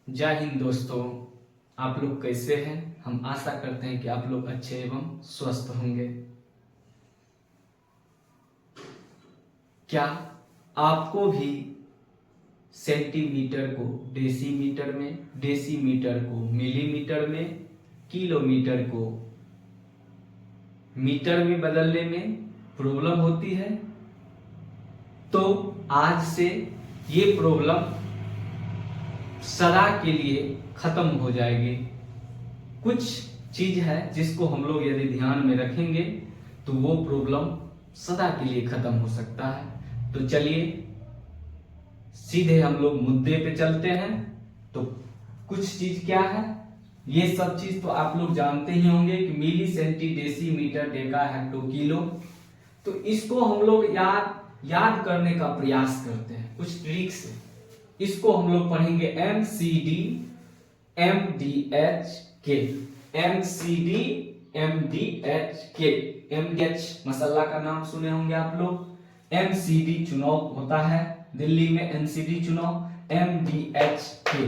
जय हिंद दोस्तों। आप लोग कैसे हैं? हम आशा करते हैं कि आप लोग अच्छे एवं स्वस्थ होंगे। क्या आपको भी सेंटीमीटर को डेसीमीटर में, डेसीमीटर को मिलीमीटर में, किलोमीटर को मीटर में बदलने में प्रॉब्लम होती है? तो आज से ये प्रॉब्लम सदा के लिए खत्म हो जाएगी। कुछ चीज है जिसको हम लोग यदि ध्यान में रखेंगे तो वो प्रॉब्लम सदा के लिए खत्म हो सकता है। तो चलिए सीधे हम लोग मुद्दे पे चलते हैं। तो कुछ चीज क्या है, ये सब चीज तो आप लोग जानते ही होंगे कि milli, centi, decimetre, deca, hecto, kilo. तो इसको हम लोग याद करने का प्रयास करते हैं कुछ ट्रिक से। इसको हम लोग पढ़ेंगे MCD MDH के, MCD MDH। MDH मसाला का नाम सुने होंगे आप लोग। MCD चुनाव होता है दिल्ली में, MCD चुनाव। MDH के,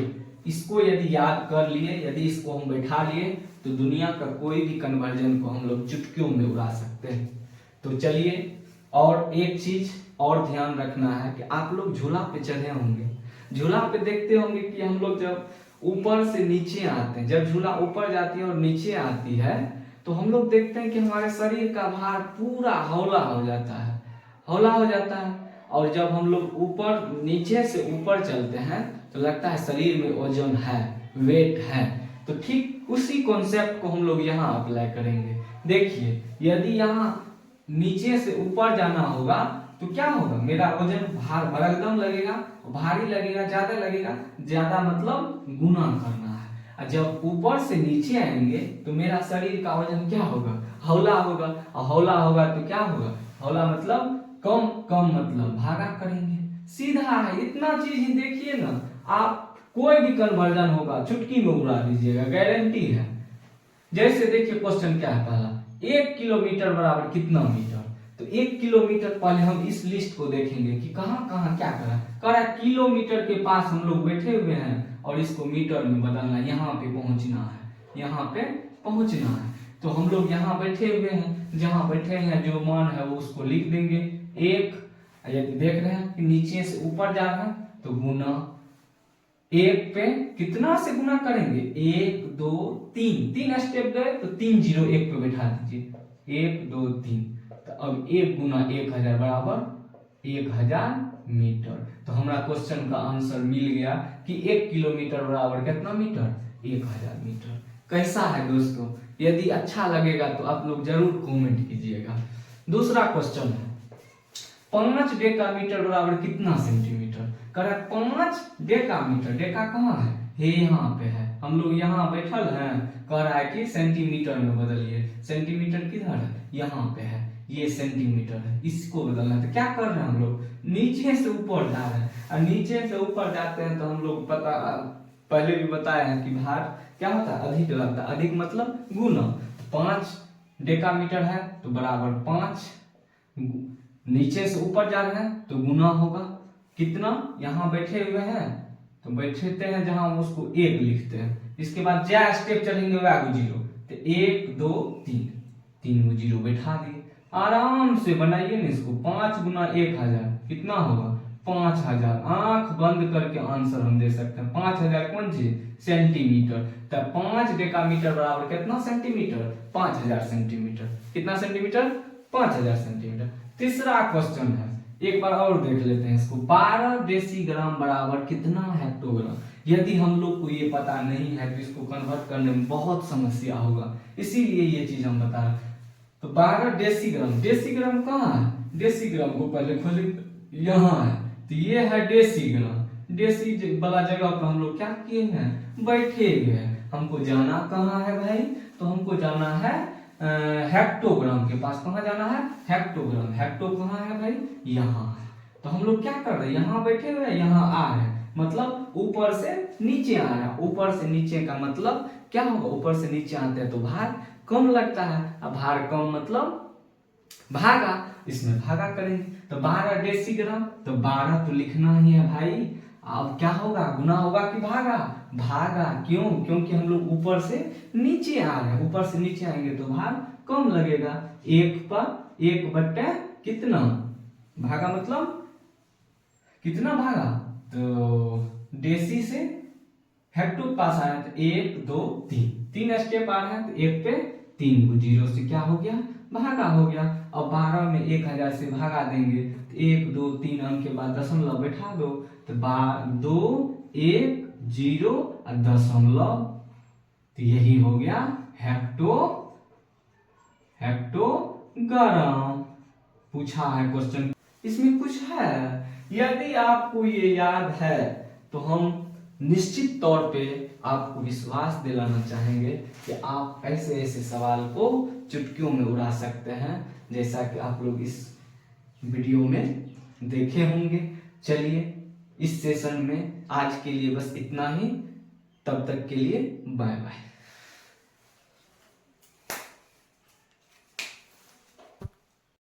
इसको यदि याद कर लिए, यदि इसको हम बैठा लिए तो दुनिया का कोई भी कन्वर्जन को हम लोग चुटकियों में उड़ा सकते हैं। तो चलिए, और एक चीज और ध्यान रखना है कि आप लोग झूला पे चढ़े होंगे, झूला पे देखते होंगे कि हम लोग जब ऊपर से नीचे आते हैं, जब झूला ऊपर जाती है और नीचे आती है तो हम लोग देखते हैं कि हमारे शरीर का भार पूरा हौला हो जाता है, हौला हो जाता है। और जब हम लोग ऊपर, नीचे से ऊपर चलते हैं तो लगता है शरीर में वजन है, वेट है। तो ठीक उसी कॉन्सेप्ट को हम लोग यहाँ अप्लाई करेंगे। देखिए, यदि यहाँ नीचे से ऊपर जाना होगा तो क्या होगा, मेरा वजन भार भरकदम लगेगा, भारी लगेगा, ज्यादा लगेगा। ज्यादा मतलब गुना करना है। और जब ऊपर से नीचे आएंगे तो मेरा शरीर का वजन क्या होगा, हौला होगा। और हौला होगा तो क्या होगा, हौला मतलब कम, कम मतलब भागा करेंगे। सीधा है, इतना चीज ही देखिए ना आप। कोई भी कन्वर्जन होगा चुटकी में उड़ा दीजिएगा, गारंटी है। जैसे देखिए क्वेश्चन क्या है पहला, 1 किलोमीटर बराबर कितना मीटर। तो 1 किलोमीटर, पहले हम इस लिस्ट को देखेंगे कि कहाँ कहाँ क्या करा किलोमीटर के पास हम लोग बैठे हुए हैं और इसको मीटर में बदलना, यहाँ पे पहुंचना है, यहाँ पे पहुंचना है। तो हम लोग यहाँ बैठे हुए हैं, जहाँ बैठे हैं जो मान है वो उसको लिख देंगे। एक, यदि देख रहे हैं कि नीचे से ऊपर जा रहा है तो गुना, एक पे कितना से गुना करेंगे, 1 2 3, 3 स्टेप गए तो 3 जीरो एक पे बैठा दीजिए, 1 2 3। तो अब 1 गुना 1000 बराबर 1000 मीटर। तो हमारा क्वेश्चन का आंसर मिल गया कि 1 किलोमीटर बराबर कितना मीटर, 1000 मीटर। कैसा है दोस्तों? यदि अच्छा लगेगा तो आप लोग जरूर कमेंट कीजिएगा। दूसरा क्वेश्चन है, 5 डेकामीटर बराबर कितना सेंटीमीटर। Correct, 5 decametre. डेका कहाँ है, हे यहाँ पे है। हम लोग यहाँ बैठल हैं, कह रहा है कि सेंटीमीटर में बदलिए। सेंटीमीटर किधर है, यहाँ पे है, ये सेंटीमीटर है, इसको बदलना है। तो क्या कर रहे हैं हम लोग, नीचे से ऊपर जा रहे हैं। और नीचे से ऊपर जाते हैं तो हम लोग पहले भी बताए हैं कि भार क्या होता है, अधिक लगता है। अधिक मतलब गुना। 5 डेकामीटर है तो बराबर 5, नीचे से ऊपर जा रहे हैं तो गुना होगा। कितना, यहाँ बैठे हुए हैं तो बैठते हैं जहां हम उसको 1 लिखते हैं। इसके बाद ज्या स्टेप चलेंगे वह जीरो। तो 1 2 3, 3 जीरो बैठा दिए। आराम से बनाइए ना इसको। 5 गुना 1000 कितना होगा, 5000। आंख बंद करके आंसर हम दे सकते हैं। 5000 कौन चीज, सेंटीमीटर। तब 5 डेकामीटर बराबर कितना सेंटीमीटर, 5000 सेंटीमीटर। कितना सेंटीमीटर, 5000 सेंटीमीटर। तीसरा क्वेश्चन है, एक बार और देख लेते हैं इसको। 12 डेसीग्राम बराबर कितना हेक्टोग्राम। यदि हम लोग को ये पता नहीं है तो इसको कन्वर्ट करने में बहुत समस्या होगा, इसीलिए ये चीज हम बता रहे हैं। तो 12 डेसीग्राम, डेसीग्राम कहाँ है, डेसीग्राम को पहले खोले, यहाँ है। तो ये है डेसीग्राम। डेसी वाला जगह पर हम लोग क्या किए हैं, बैठे हुए हैं। हमको जाना कहाँ है भाई, तो हमको जाना है हेक्टोग्राम के पास। कहाँ जाना है, हेक्टोग्राम। हेक्टो कहाँ है भाई, यहाँ है। तो हम लोग क्या कर रहे हैं, यहाँ बैठे हुए हैं, यहाँ आ रहे हैं, मतलब ऊपर से नीचे आ रहा है। ऊपर से नीचे का मतलब क्या होगा, ऊपर से नीचे आते हैं तो भार कम लगता है। अब भार कम मतलब भागा, इसमें भागा करेंगे। तो 12 डेसीग्राम, तो 12 तो लिखना ही है भाई। अब क्या होगा, गुना होगा कि भागा, भागा। क्यों? क्योंकि हम लोग ऊपर से नीचे आ रहे हैं, ऊपर से नीचे आएंगे तो भाग कम लगेगा। 1/1 कितना भागा, मतलब कितना भागा, तो डेसी से हेक्टो के पास आया तो 1 2 3, 3 स्टेप आ रहे हैं तो 1 पे 3 जीरो से क्या हो गया, भागा हो गया। अब 12 में 1000 से भागा देंगे तो 1 2 3 अंक के बाद दशमलव बैठा दो तो 2 1 0 और दशमलव, तो यही हो गया हेक्टोग्राम। पूछा है क्वेश्चन, इसमें कुछ है। यदि आपको ये याद है तो हम निश्चित तौर पे आपको विश्वास दिलाना चाहेंगे कि आप ऐसे ऐसे सवाल को चुटकियों में उड़ा सकते हैं, जैसा कि आप लोग इस वीडियो में देखे होंगे। चलिए इस सेशन में आज के लिए बस इतना ही, तब तक के लिए बाय बाय।